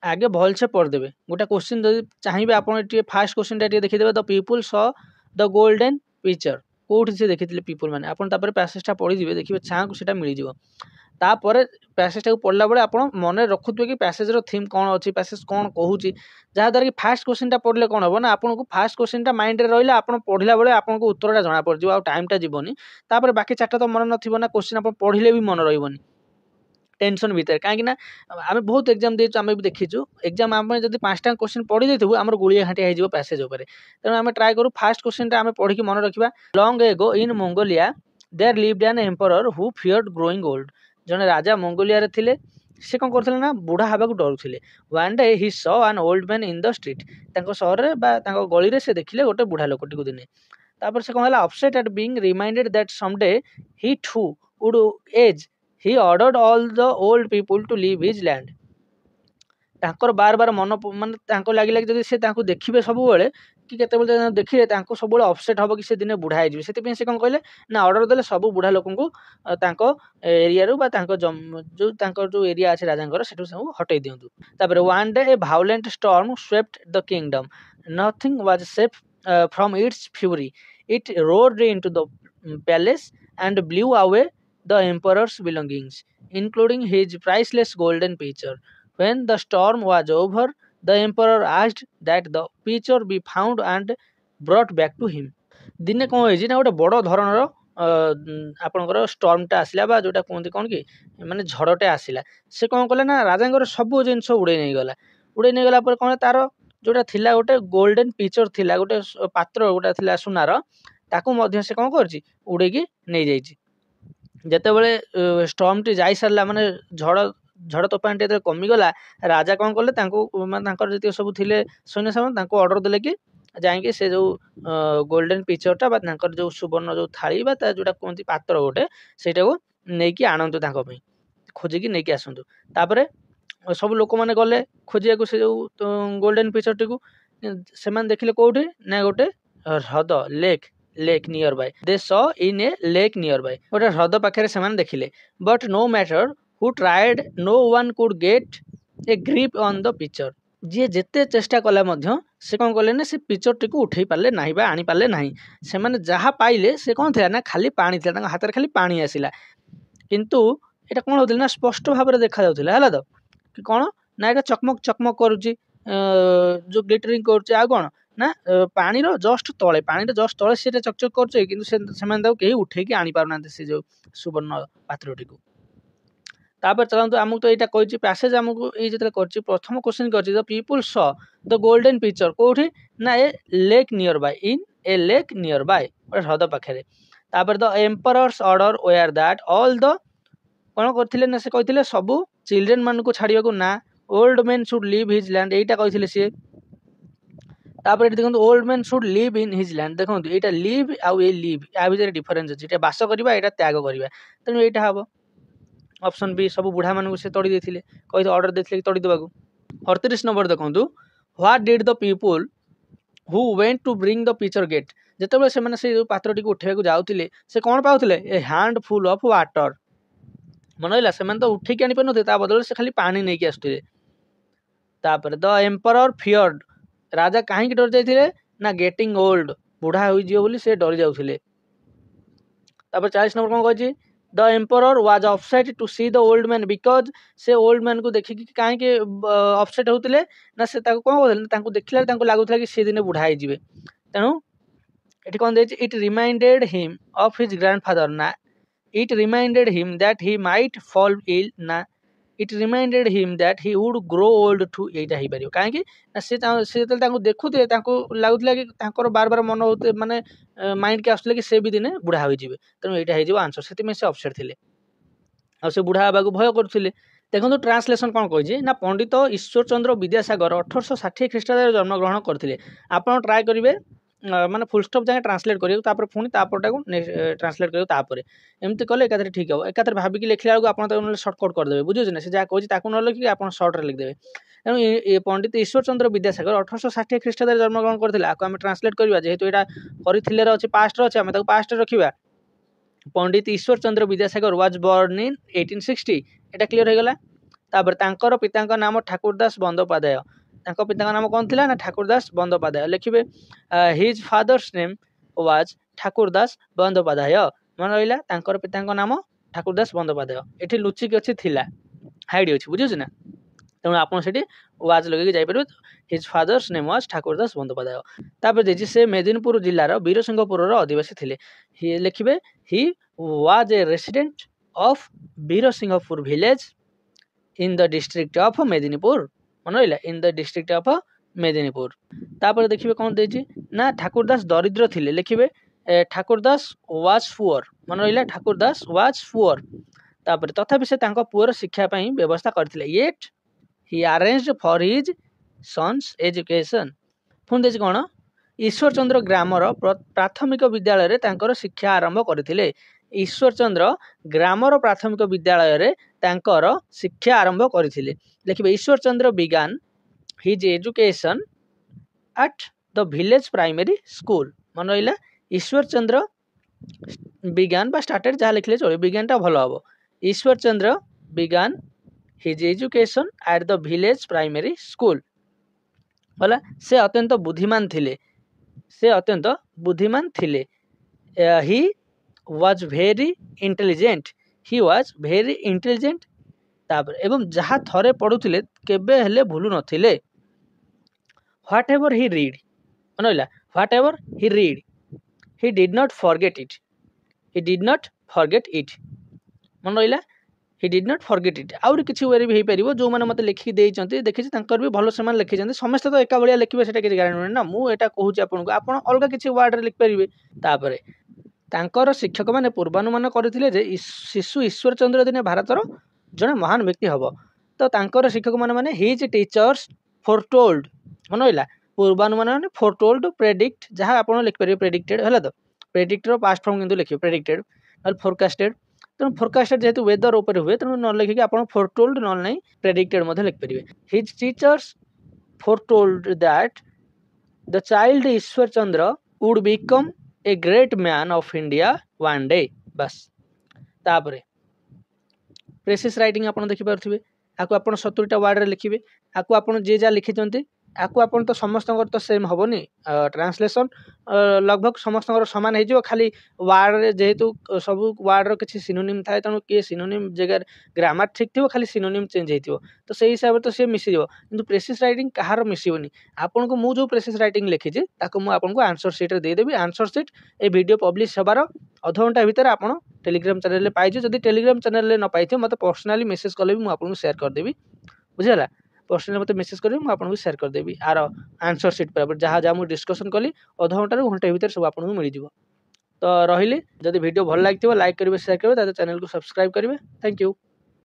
आगे भलसे पढ़ीदे गोटे क्वेश्चन जब चाहिए आप फास्ट क्वेश्चन देखीदे द पीपुल स द गोल्डन पिक्चर कौटी से देखी पीपुल मैंने आप पैसेजटा पढ़ीदे देखिए छाँ को सीटा मिल जाव तापर पैसेजटा पढ़ला बेले आप मन रखुए कि पैसेजर थीम कौन अच्छी पैसेज कौन कहूँ जहाँद्वारा कि फास्ट क्वेश्चन पढ़ले कौन हम ना आपको फास्ट क्वेश्चन माइंड रहा आप पढ़ला बेले आपको उत्तरटा जना पड़ जाए टाइमटा जीवनी तापर बाकी चार्टा तो मन न ना क्वेश्चन आप पढ़ले भी मन रही टेंशन भितर कहीं आम बहुत एग्जाम देचु आम भी देखीचु एग्जाम आम जब 5टा क्वेश्चन पढ़ी देथिबु हमर गुलिया घाटिया हो पैसेज उपर तेणु आम ट्राए करूँ फास्ट क्वेश्चन आम पढ़ी मन रखा long ago in Mongolia there lived an emperor who feared growing old जने राजा मंगोलिया रे थिले से कौन करथिले ना बुढ़ा हवा को डरुथिले one day he saw an old man in the street तांको शहर रे बा तांको गली रे से देखिले गोटे बुढ़ा लोकटी को दिने तापर से कौन हला upset at being reminded that someday he too would age he ordered all the old people to leave his land तांकर बार बार मन माने तांको लागिला कि जदि से तांको देखिबे सब बेले कि केते देखिले तांको सब बेले अपसेट हबो कि से दिने बुढ़ा हे जिवे सेति पे से कोन कहले ना ऑर्डर देले सब बुढ़ा लोकन को तांको एरिया रू बा तांको जो तांको जो एरिया अछि राजांकर सेटु सब हटै दियंतु तापर one day a violent storm swept the kingdom nothing was safe from its fury it roared into the palace and blew away the emperor's belongings including his priceless golden pitcher when the storm was over the emperor asked that the pitcher be found and brought back to him दिने कौन होइछि ना गोटे बड़ धरणर ଆପଣଙ୍କର ଷ୍ଟର୍ମଟା ଆସିଲା ବା ଯୋଉଟା କୁହନ୍ତି କ'ଣ କି ମାନେ ଝଡ଼ଟେ ଆସିଲା। ସେ କ'ଣ କଲେ ନା ରାଜାଙ୍କର ସବୁ ଜିନିଷ ଉଡ଼େଇ ନେଇଗଲା। ଉଡ଼େଇ ନେଇଗଲା ପରେ କ'ଣ ତାର ଯୋଉଟା ଥିଲା ଗୋଟେ ଗୋଲ୍ଡେନ୍ ପିଚର ଥିଲା, ଗୋଟେ ପାତ୍ର ଗୋଟେ ଥିଲା ସୁନାର, ତାକୁ ମଧ୍ୟ ସେ କ'ଣ କରିଛି ଉଡ଼େଇକି ନେଇଯାଇଛି। ଯେତେବେଳେ ଷ୍ଟର୍ମଟି ଯାଇସାରିଲା ମାନେ ଝଡ଼ ତୋଫାନଟି ଯେତେବେଳେ କମିଗଲା, ରାଜା କ'ଣ କଲେ ତାଙ୍କୁ ମାନେ ତାଙ୍କର ଯେତିକି ସବୁ ଥିଲେ ସୈନ୍ୟ ସାମନ୍ତ ତାଙ୍କୁ ଅର୍ଡ଼ର ଦେଲେ କି ଯାଇକି ସେ ଯୋଉ ଗୋଲ୍ଡେନ୍ ପିଚରଟା ବା ତାଙ୍କର ଯୋଉ ସୁବର୍ଣ୍ଣ ଯୋଉ ଥାଳି ବା ତା ଯୋଉଟା କୁହନ୍ତି ପାତ୍ର ଗୋଟେ, ସେଇଟାକୁ ନେଇକି ଆଣନ୍ତୁ ତାଙ୍କ ପାଇଁ, ଖୋଜିକି ନେଇକି ଆସନ୍ତୁ। ତାପରେ ସବୁ ଲୋକମାନେ ଗଲେ ଖୋଜିବାକୁ ସେ ଯୋଉ ଗୋଲ୍ଡେନ୍ ପିଚରଟିକୁ। ସେମାନେ ଦେଖିଲେ କୋଉଠି ନା ଗୋଟେ ହ୍ରଦ ଲେକ୍ ନିୟର ବାଇ, ଦେ ସ in a lake nearby, ଗୋଟେ ହ୍ରଦ ପାଖରେ ସେମାନେ ଦେଖିଲେ। But no matter who tried no one could get a grip on the picture, ଯିଏ ଯେତେ ଚେଷ୍ଟା କଲା ମଧ୍ୟ ସେ କ'ଣ କଲେ ନା ସେ ପିଚରଟିକୁ ଉଠେଇ ପାରିଲେ ନାହିଁ ବା ଆଣିପାରିଲେ ନାହିଁ। ସେମାନେ ଯାହା ପାଇଲେ ସେ କ'ଣ ଥିଲା ନା ଖାଲି ପାଣି ଥିଲା, ତାଙ୍କ ହାତରେ ଖାଲି ପାଣି ଆସିଲା। କିନ୍ତୁ ଏଇଟା କ'ଣ ହଉଥିଲା ନା ସ୍ପଷ୍ଟ ଭାବରେ ଦେଖାଯାଉଥିଲା, ହେଲା ତ କି କ'ଣ ନା ଏଇଟା ଚକମକ କରୁଛି, ଯୋଉ ଗ୍ଲିଟରିଂ କରୁଛି, ଆଉ କ'ଣ ନା ପାଣିର ଜଷ୍ଟ ତଳେ ସେଟା ଚକଚକ କରୁଛି, କିନ୍ତୁ ସେମାନେ ତାକୁ କେହି ଉଠେଇକି ଆଣିପାରୁନାହାନ୍ତି ସେ ଯୋଉ ସୁବର୍ଣ୍ଣ ପାତ୍ରଟିକୁ। ତାପରେ ଚାଲନ୍ତୁ, ଆମକୁ ତ ଏଇଟା କହିଛି ପ୍ୟାସେଜ, ଆମକୁ ଏଇ ଯେତେବେଳେ କରିଛି ପ୍ରଥମ କ୍ୱେଶ୍ଚନ କରିଛି ଦ ପିପୁଲ ସ ଦ ଗୋଲ୍ଡେନ୍ ପିଚର କୋଉଠି ନା a lake nearby, in a lake nearby, ଗୋଟେ ହ୍ରଦ ପାଖରେ। ତାପରେ the emperor's order where that all the କ'ଣ କରିଥିଲେ ନା ସେ କହିଥିଲେ ସବୁ ଚିଲଡ୍ରେନ୍ ମାନଙ୍କୁ ଛାଡ଼ିବାକୁ ନା old men should live his land, ଏଇଟା କହିଥିଲେ ସିଏ। ତାପରେ ଏଠି ଦେଖନ୍ତୁ old men should live in his land, ଦେଖନ୍ତୁ ଏଇଟା ଲିଭ୍ ଆଉ ଏ ଲିଭ୍ ୟା ଭିତରେ ଡିଫରେନ୍ସ ଅଛି, ଏଇଟା ବାସ କରିବା ଏଇଟା ତ୍ୟାଗ କରିବା, ତେଣୁ ଏଇଟା ହବ ଅପସନ୍ ବି। ସବୁ ବୁଢ଼ା ମାନଙ୍କୁ ସେ ତଡ଼ି ଦେଇଥିଲେ, ଅର୍ଡର ଦେଇଥିଲେ କି ତଡ଼ି ଦେବାକୁ। 38 ନମ୍ବର ଦେଖନ୍ତୁ, what did the people who went to bring the pitcher get, ଯେତେବେଳେ ସେମାନେ ସେ ଯୋଉ ପାତ୍ରଟିକୁ ଉଠେଇବାକୁ ଯାଉଥିଲେ ସେ କ'ଣ ପାଉଥିଲେ ଏ ହ୍ୟାଣ୍ଡ ଫୁଲ୍ ଅଫ୍ ୱାଟର, ମନେ ରହିଲା ସେମାନେ ତ ଉଠେଇକି ଆଣିପାରୁନଥିଲେ, ତା ବଦଳରେ ସେ ଖାଲି ପାଣି ନେଇକି ଆସୁଥିଲେ। ତାପରେ ଦ ଏମ୍ପରର ଫିୟର୍ଡ, ରାଜା କାହିଁକି ଡରି ଯାଇଥିଲେ ନା ଗେଟିଂ ଓଲ୍ଡ, ବୁଢ଼ା ହୋଇଯିବ ବୋଲି ସେ ଡରି ଯାଉଥିଲେ। ତାପରେ 40 ନମ୍ବର କ'ଣ କହିଛି the emperor was upset to see the old man because, ସେ ଓଲ୍ଡ ମ୍ୟାନ୍କୁ ଦେଖିକି କାହିଁକି ଅପସେଟ୍ ହେଉଥିଲେ ନା ସେ ତାକୁ କ'ଣ କହୁଥିଲେ, ତାଙ୍କୁ ଦେଖିଲା ତାଙ୍କୁ ଲାଗୁଥିଲା କି ସେ ଦିନେ ବୁଢ଼ା ହେଇଯିବେ। ତେଣୁ ଏଠି କ'ଣ ଦେଇଛି it reminded him of his grandfather, ନା it reminded him that he might fall ill, ନା it reminded him that he would grow old too, ଏଇଟା ହେଇପାରିବ। କାହିଁକି ନା ସେ ଯେତେବେଳେ ତାଙ୍କୁ ଦେଖୁଥିଲେ ତାଙ୍କୁ ଲାଗୁଥିଲା କି ତାଙ୍କର ବାର ମନ ହଉଥିଲେ ମାନେ ମାଇଣ୍ଡକି ଆସୁଥିଲେ କି ସେ ବି ଦିନେ ବୁଢ଼ା ହୋଇଯିବେ, ତେଣୁ ଏଇଟା ହେଇଯିବ ଆନ୍ସର। ସେଥିପାଇଁ ସେ ଅପସେଟ୍ ଥିଲେ ଆଉ ସେ ବୁଢ଼ା ହେବାକୁ ଭୟ କରୁଥିଲେ। ଦେଖନ୍ତୁ ଟ୍ରାନ୍ସଲେସନ୍ କ'ଣ କହିଛି ନା ପଣ୍ଡିତ ଈଶ୍ୱର ଚନ୍ଦ୍ର ବିଦ୍ୟାସାଗର 1860 ଖ୍ରୀଷ୍ଟାବ୍ଦରେ ଜନ୍ମଗ୍ରହଣ କରିଥିଲେ। ଆପଣ ଟ୍ରାଏ କରିବେ ମାନେ ଫୁଲ୍ ଷ୍ଟପ୍ ଯାଏଁ ଟ୍ରାନ୍ସଲେଟ୍ କରିବାକୁ, ତାପରେ ପୁଣି ତାପରଟାକୁ ଟ୍ରାନ୍ସଲେଟ୍ କରିବାକୁ, ତାପରେ ଏମିତି କଲେ ଏକାଥରେ ଠିକ୍ ହେବ। ଏକାଥରେ ଭାବିକି ଲେଖିଲା ବେଳକୁ ଆପଣ ତାକୁ ନହେଲେ ସର୍ଟକଟ୍ କରିଦେବେ, ବୁଝୁଛି ନା, ସେ ଯାହା କହୁଛି ତାକୁ ନ ଲେଖିକି ଆପଣ ସର୍ଟରେ ଲିଖିଦେବେ। ତେଣୁ ପଣ୍ଡିତ ଈଶ୍ୱର ଚନ୍ଦ୍ର ବିଦ୍ୟାସାଗର 1860 ଖ୍ରୀଷ୍ଟାବ୍ଦରେ ଜନ୍ମଗ୍ରହଣ କରିଥିଲେ। ଆକୁ ଆମେ ଟ୍ରାନ୍ସଲେଟ୍ କରିବା, ଯେହେତୁ ଏଇଟା କରିଥିଲେର ଅଛି ପାଷ୍ଟରେ ଅଛି, ଆମେ ତାକୁ ପାଷ୍ଟରେ ରଖିବା। ପଣ୍ଡିତ ଈଶ୍ୱର ଚନ୍ଦ୍ର ବିଦ୍ୟାସାଗର ୱାଜ୍ ବର୍ନ ଇନ୍ 1860, ଏଇଟା କ୍ଲିୟର ହେଇଗଲା। ତାପରେ ତାଙ୍କର ପିତାଙ୍କ ନାମ ଠାକୁର ଦାସ ବନ୍ଦୋପାଧ୍ୟାୟ, ତାଙ୍କ ପିତାଙ୍କ ନାମ କ'ଣ ଥିଲା ନା ଠାକୁର ଦାସ ବନ୍ଦୋପାଧ୍ୟାୟ। ଲେଖିବେ his father's name was Thakur Das Bandyopadhyay, ମନେ ରହିଲା ତାଙ୍କର ପିତାଙ୍କ ନାମ ଠାକୁର ଦାସ ବନ୍ଦୋପାଧ୍ୟାୟ। ଏଠି ଲୁଚିକି ଅଛି ଥିଲା, ହାଇଡ୍ ଅଛି, ବୁଝୁଛି ନା, ତେଣୁ ଆପଣ ସେଠି ୱାଜ୍ ଲଗେଇକି ଯାଇପାରିବେ। His father's name was Thakur Das Bandopadhyay. ତାପରେ ଦେଇଛି ସେ ମେଦିନପୁର ଜିଲ୍ଲାର ବୀରସିଂହପୁରର ଅଧିବାସୀ ଥିଲେ। ଲେଖିବେ he was a resident of Birsinghpur village in the district of Medinipur, ମନେ ରହିଲା in the district of Medinipur. ତାପରେ ଦେଖିବେ କ'ଣ ଦେଇଛି ନା ଠାକୁର ଦାସ ଦରିଦ୍ର ଥିଲେ। ଲେଖିବେ ଠାକୁର ଦାସ ୱାଜ୍ ପୁଅର୍, ମନେ ରହିଲା ଠାକୁର ଦାସ ୱାଜ୍ ପୁଅର୍। ତାପରେ ତଥାପି ସେ ତାଙ୍କ ପୁଅର ଶିକ୍ଷା ପାଇଁ ବ୍ୟବସ୍ଥା କରିଥିଲେ। Yet he arranged for his sons education. ପୁଣି ଦେଇଛି କ'ଣ ଈଶ୍ୱର ଚନ୍ଦ୍ର ଗ୍ରାମର ପ୍ରାଥମିକ ବିଦ୍ୟାଳୟରେ ତାଙ୍କର ଶିକ୍ଷା ଆରମ୍ଭ କରିଥିଲେ। ଈଶ୍ୱର ଚନ୍ଦ୍ର ଗ୍ରାମର ପ୍ରାଥମିକ ବିଦ୍ୟାଳୟରେ ତାଙ୍କର ଶିକ୍ଷା ଆରମ୍ଭ କରିଥିଲେ। ଲେଖିବେ Ishwar Chandra began his education at the village primary school, ମନେ ରହିଲା ଈଶ୍ୱର ଚନ୍ଦ୍ର ବିଗାନ୍ ବା ଷ୍ଟାର୍ଟେଡ୍ ଯାହା ଲେଖିଲେ ଚଳିବ, ବିଗାନ୍ଟା ଭଲ ହେବ। Ishwar Chandra began his education at the village primary school, ହେଲା ସେ ଅତ୍ୟନ୍ତ ବୁଦ୍ଧିମାନ ଥିଲେ, ସେ ଅତ୍ୟନ୍ତ ବୁଦ୍ଧିମାନ ଥିଲେ। He was very intelligent, he was very intelligent. ତାପରେ ଏବଂ ଯାହା ଥରେ ପଢ଼ୁଥିଲେ କେବେ ହେଲେ ଭୁଲୁ ନଥିଲେ। ହ୍ୱାଟ୍ ଏଭର୍ ହି ରିଡ୍, ମନେ ରହିଲା whatever he read he did not forget it, he did not forget it मन रहा हि डिड नॉट फॉरगेट इट आउरी किसी वे भी हो जो मैंने मत लिखिक देखिए देखिए भी भल से लिखिं समस्त तो एका भाया लिखे से किसी गारंटी ना मुझे कहूँ आपको आप अलग किसी वार्ड में लिखिपारे तापर तांकर शिक्षक मैंने पूर्वानुमान करते शिशु ईश्वर चंद्र दिने भारतर जड़े महान व्यक्ति हम तो तांकर शिक्षक मैंने हिज टीचर्स फोरटोल्ड मन रहा पूर्वानुमान मैंने फोरटोल्ड प्रेडिक्ट जहाँ आप लिखिपारे प्रेडिक्टेड है तो प्रेडिक्टर पास्ट फॉर्म किंतु लिखिए प्रेडिक्टेड ना फोरकास्टेड तेणु फोरकास्टेड जेहेतु वेदर उपर हुए तेणु न लिखिक आप फोरटोल्ड ना नहीं प्रेडिक्टेड लिखिपारे his teachers foretold that the child Ishwar Chandra would become a great man of India one day बस तापर प्रेसिस राइटिंग आप देखिपे आपको आप 70टा वार्ड रे लिखिए आपको आप जे जहाँ लिखिं आपको आप तो समस्त तो सेम हेनी ट्रांसलेसन लगभग समस्त सामान हो खाली वार्ड जेहेतु सब वार्ड किसी सिनोनिम थाए तेणु किए सिनोनिम जगह ग्रामर ठीक थी खाली सिनोनिम चेंज हो तो से हिसाब से तो सी मिसी कि प्रेसिस राइटिंग कहार मिसबनी आपन को मुझे प्रेसिस राइटिंग लिखी मुझे आंसर सीट देदेवी आंसर सीट ए वीडियो पब्लिश होबार अधघंटा भितर आप टेलीग्राम चैनल में पाइजे जब टेलीग्राम चैनल में न पाई मत पर्सनाली मेसेज कले भी मुझे शेयर करदेवी बुझेगा पर्सनाली मत मेसेज करें मुझे शेयर करदेवी आर आंसर सीट पर जहाँ जहाँ मुझे डिस्कसन कली अधघंटा घंटे भितर सब आपको मिल जाव तो रही जब वीडियो भल लगी लाइक करेंगे शेयर करेंगे चैनल को सब्सक्राइब करेंगे थैंक यू।